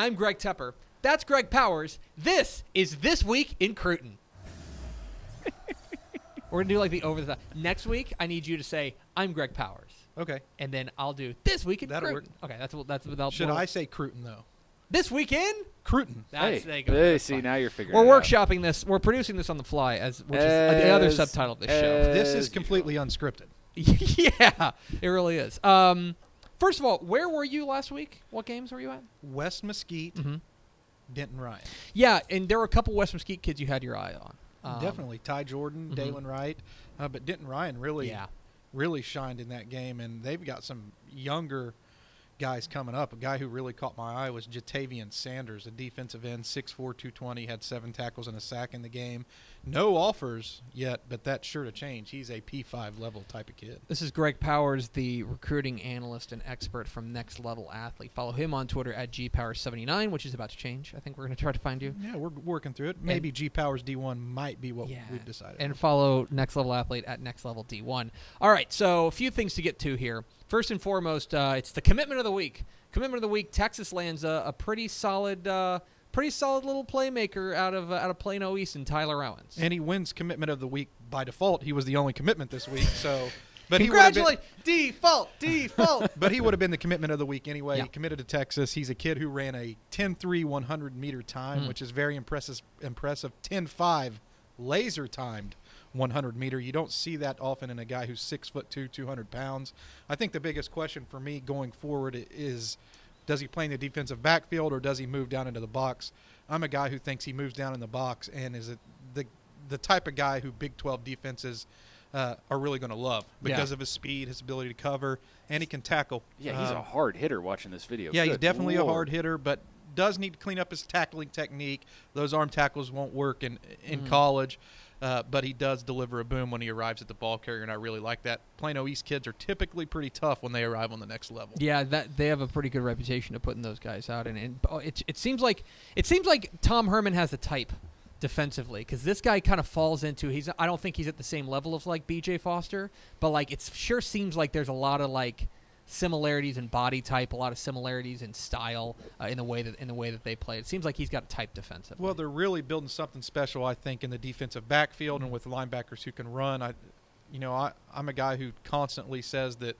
I'm Greg Tepper. That's Greg Powers. This is This Week in Cruton. We're going to do like the over the top. Next week, I need you to say, I'm Greg Powers. Okay. And then I'll do This Week in That'll Cruton. work. Okay, that's without. Should I say Cruton, though? This weekend? Cruton. There you go. Hey, see, now you're figuring We're it out. workshopping this. We're producing this on the fly, which is the other subtitle of this show. This is completely unscripted. Yeah, it really is. First of all, where were you last week? What games were you at? West Mesquite, Denton Ryan. Yeah, and there were a couple West Mesquite kids you had your eye on. Definitely. Ty Jordan, Dalen Wright. But Denton Ryan really shined in that game, and they've got some younger guys coming up. A guy who really caught my eye was Jatavian Sanders, a defensive end, 6'4", 220, had 7 tackles and a sack in the game. No offers yet, but that's sure to change. He's a P5 level type of kid. This is Greg Powers, the recruiting analyst and expert from Next Level Athlete. Follow him on Twitter at GPowers79, which is about to change. I think we're going to try to find you. Yeah, we're working through it. Maybe G Powers D1 might be what we've decided. And follow Next Level Athlete at Next Level D1. All right, so a few things to get to here. First and foremost, it's the commitment of the week. Commitment of the week. Texas lands a pretty solid little playmaker out of Plano East in Tyler Owens. And he wins commitment of the week by default. He was the only commitment this week, so. But Congratulations, default. But he would have been the commitment of the week anyway. Yeah. He committed to Texas. He's a kid who ran a 10.3 100-meter time, which is very impressive. 10.5 laser-timed 100-meter. You don't see that often in a guy who's 6'2", 200 pounds. I think the biggest question for me going forward is, does he play in the defensive backfield or does he move down into the box? I'm a guy who thinks he moves down in the box and is the type of guy who Big 12 defenses are really going to love because of his speed, his ability to cover, and he can tackle. Yeah, he's a hard hitter watching this video. Yeah, Good he's definitely Lord. a hard hitter, but does need to clean up his tackling technique. Those arm tackles won't work in college. But he does deliver a boom when he arrives at the ball carrier, and I really like that. Plano East kids are typically pretty tough when they arrive on the next level. Yeah, they have a pretty good reputation of putting those guys out, and it seems like Tom Herman has the type defensively because this guy kind of falls into I don't think he's at the same level of like B.J. Foster, but like it sure seems like there's a lot of like similarities in body type, a lot of similarities in style in the way that they play. It seems like he's got a type defensively. Well, they're really building something special, I think, in the defensive backfield and with linebackers who can run. I'm a guy who constantly says that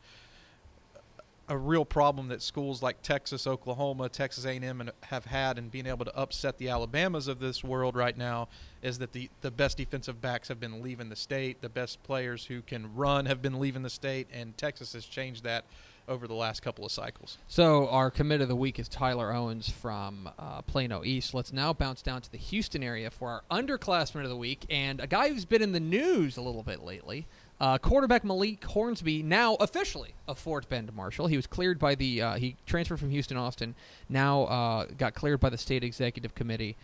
a real problem that schools like Texas, Oklahoma, Texas A&M have had in being able to upset the Alabamas of this world right now is that the best defensive backs have been leaving the state. The best players who can run have been leaving the state, and Texas has changed that over the last couple of cycles. So our commit of the week is Tyler Owens from Plano East. Let's now bounce down to the Houston area for our underclassman of the week, and a guy who's been in the news a little bit lately. Quarterback Malik Hornsby, now officially a Fort Bend Marshal. He was cleared by he transferred from Houston Austin, now got cleared by the state executive committee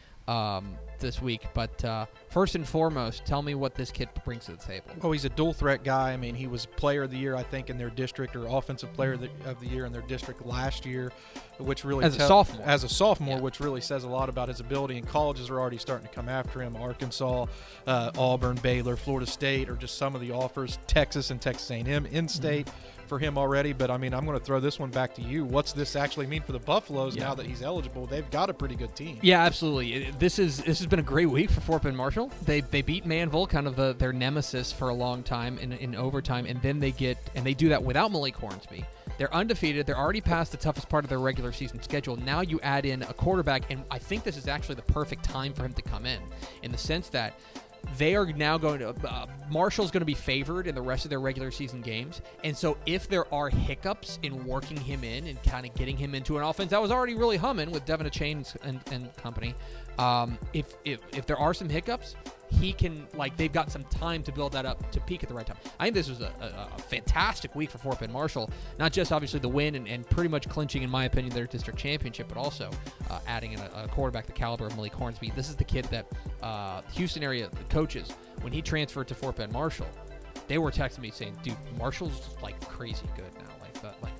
this week. But first and foremost, tell me what this kid brings to the table. Oh, he's a dual threat guy. I mean, he was player of the year, I think, in their district, or offensive player of the year in their district last year, which really as a sophomore, which really says a lot about his ability. And colleges are already starting to come after him. Arkansas, Auburn, Baylor, Florida State, or just some of the offers. Texas and Texas A&M in-state for him already. But I mean, I'm going to throw this one back to you. What's this actually mean for the Buffaloes now that he's eligible? They've got a pretty good team. Yeah, absolutely. This has been a great week for Fort Bend Marshall. They beat Manville, kind of their nemesis for a long time in overtime, and then they do that without Malik Hornsby. They're undefeated. They're already past the toughest part of their regular season schedule. Now you add in a quarterback, and I think this is actually the perfect time for him to come in the sense that they are now going to Marshall's going to be favored in the rest of their regular season games, and so if there are hiccups in working him in and kind of getting him into an offense that was already really humming with Devin Chains and company, if there are some hiccups, he can, they've got some time to build that up to peak at the right time. I think this was a fantastic week for Fort Bend Marshall, not just obviously the win and pretty much clinching, in my opinion, their district championship, but also adding in a quarterback the caliber of Malik Hornsby. This is the kid that Houston area coaches, when he transferred to Fort Bend Marshall, they were texting me saying, dude, Marshall's crazy good now.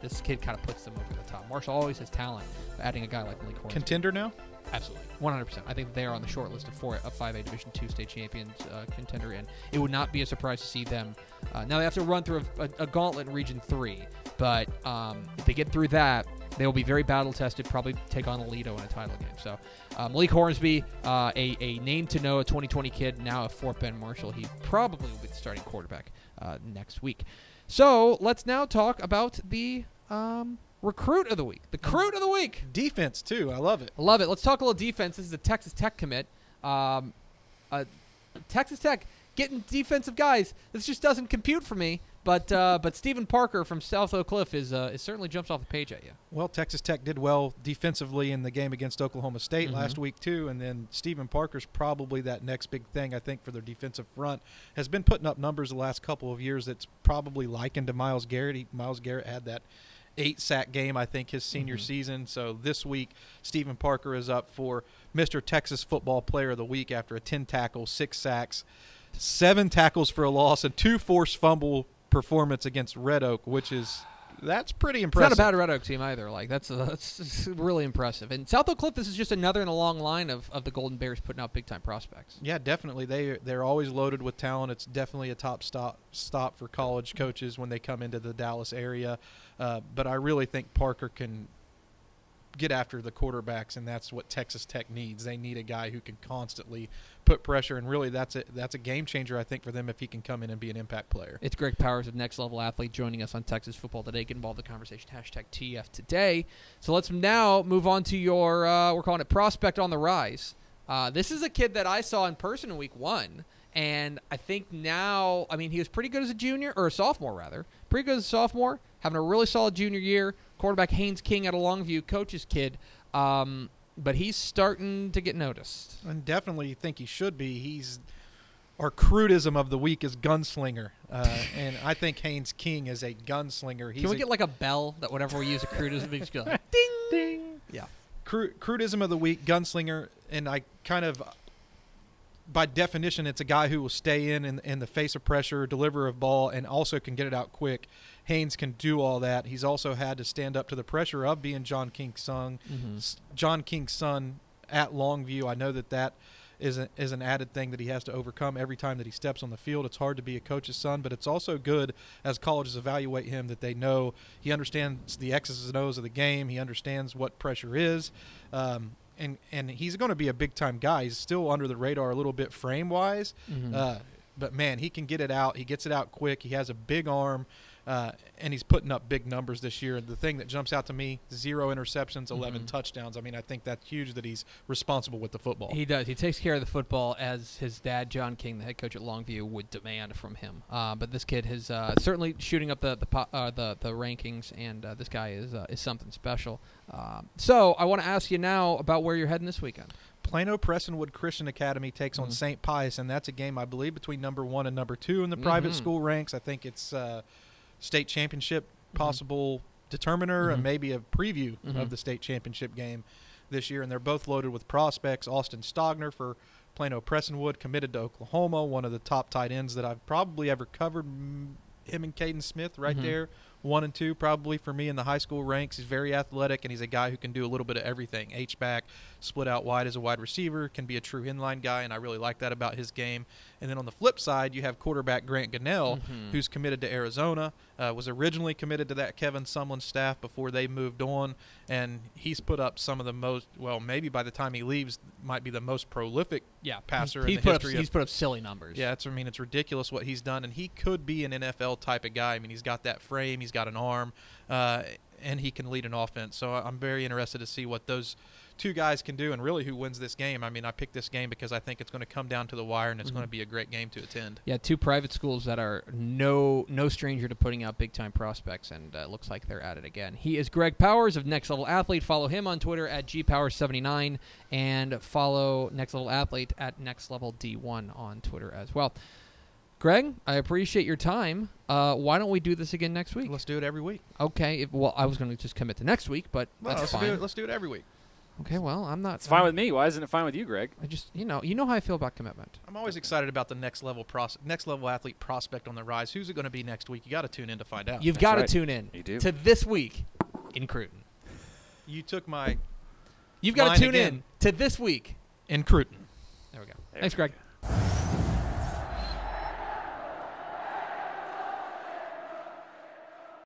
This kid kind of puts them over the top. Marshall always has talent, but adding a guy like Malik Hornsby. Contender now? Absolutely, 100%. I think they are on the short list of 5A Division II state champions contender, and it would not be a surprise to see them. Now they have to run through a gauntlet in Region 3, but if they get through that, They will be very battle-tested, probably take on Alito in a title game. So Malik Hornsby, a name to know, a 2020 kid, now a Fort Bend Marshall. He probably will be the starting quarterback next week. So let's now talk about the recruit of the week. The recruit of the week. Defense, too. I love it. I love it. Let's talk a little defense. This is a Texas Tech commit. Texas Tech getting defensive guys. This just doesn't compute for me. But Stephen Parker from South Oak Cliff is certainly jumps off the page at you. Well, Texas Tech did well defensively in the game against Oklahoma State last week, too. And then Stephen Parker's probably that next big thing, I think, for their defensive front. Has been putting up numbers the last couple of years that's probably likened to Myles Garrett. Myles Garrett had that 8-sack game, I think, his senior season. So this week, Stephen Parker is up for Mr. Texas Football Player of the Week after a 10 tackles, 6 sacks, 7 tackles for a loss, and 2 forced fumble performance against Red Oak, that's pretty impressive. It's not a bad Red Oak team either. Like that's really impressive. And South Oak Cliff, this is just another in a long line of the Golden Bears putting out big time prospects. Yeah, definitely. They're always loaded with talent. It's definitely a top stop for college coaches when they come into the Dallas area. But I really think Parker can get after the quarterbacks, and that's what Texas Tech needs. They need a guy who can constantly put pressure, and really that's a game changer, I think, for them if he can come in and be an impact player. It's Greg Powers of Next Level Athlete joining us on Texas Football Today. Get involved in the conversation, #TF Today. So let's now move on to your, we're calling it Prospect on the Rise. This is a kid that I saw in person in week 1, and I think now, I mean, he was pretty good as a junior, or a sophomore rather, pretty good as a sophomore, having a really solid junior year. Quarterback Haynes King out of Longview, coach's kid. But he's starting to get noticed. And definitely think he should be. Our crudism of the week is gunslinger. And I think Haynes King is a gunslinger. Can we get like a bell that whenever we use a crudism, we just go like, ding, ding. Yeah. Crudism of the week, gunslinger. And I kind of, by definition, it's a guy who will stay in the face of pressure, deliver a ball, and also can get it out quick. Haynes can do all that. He's also had to stand up to the pressure of being John King's son. John King's son at Longview. I know that is an added thing that he has to overcome every time that he steps on the field. It's hard to be a coach's son, but it's also good as colleges evaluate him that they know he understands the X's and O's of the game. He understands what pressure is. And he's going to be a big-time guy. He's still under the radar a little bit frame-wise. But, man, he can get it out. He gets it out quick. He has a big arm. And he's putting up big numbers this year. The thing that jumps out to me, 0 interceptions, 11 touchdowns. I mean, I think that's huge that he's responsible with the football. He does. He takes care of the football as his dad, John King, the head coach at Longview, would demand from him. But this kid is certainly shooting up the rankings, and this guy is something special. So I want to ask you now about where you're heading this weekend. Plano Prestonwood Christian Academy takes on St. Pius, and that's a game, I believe, between number 1 and number 2 in the private school ranks. I think it's state championship possible determiner and maybe a preview of the state championship game this year. And they're both loaded with prospects. Austin Stogner for Plano Prestonwood, committed to Oklahoma, one of the top tight ends that I've probably ever covered. Him and Caden Smith right there, 1 and 2 probably for me in the high school ranks. He's very athletic, and he's a guy who can do a little bit of everything. H-back, split out wide as a wide receiver, can be a true inline guy, and I really like that about his game. And then on the flip side, you have quarterback Grant Gunnell, who's committed to Arizona, was originally committed to that Kevin Sumlin staff before they moved on, and he's put up some of the most, well, maybe by the time he leaves, might be the most prolific passer in the history. He's put up silly numbers. Yeah, it's ridiculous what he's done, and he could be an NFL type of guy. I mean, he's got that frame, he's got an arm, and he can lead an offense. So I'm very interested to see what those two guys can do and really who wins this game. I mean, I picked this game because I think it's going to come down to the wire, and it's going to be a great game to attend. Yeah, 2 private schools that are no stranger to putting out big-time prospects, and it looks like they're at it again. He is Greg Powers of Next Level Athlete. Follow him on Twitter at GPowers79, and follow Next Level Athlete at NextLevelD1 on Twitter as well. Greg, I appreciate your time. Why don't we do this again next week? Let's do it every week. Okay. Well, I was going to just commit to next week, but that's fine. Let's do it every week. Okay, well, I'm not. It's fine with me. Why isn't it fine with you, Greg? I just, you know how I feel about commitment. I'm always excited about the next level athlete prospect on the rise. Who's it going to be next week? You got to tune in to find out. You've got to tune in. You do. To this week in Cruton. You took my. You've got to tune in to this week in Cruton. There we go. Thanks, Greg.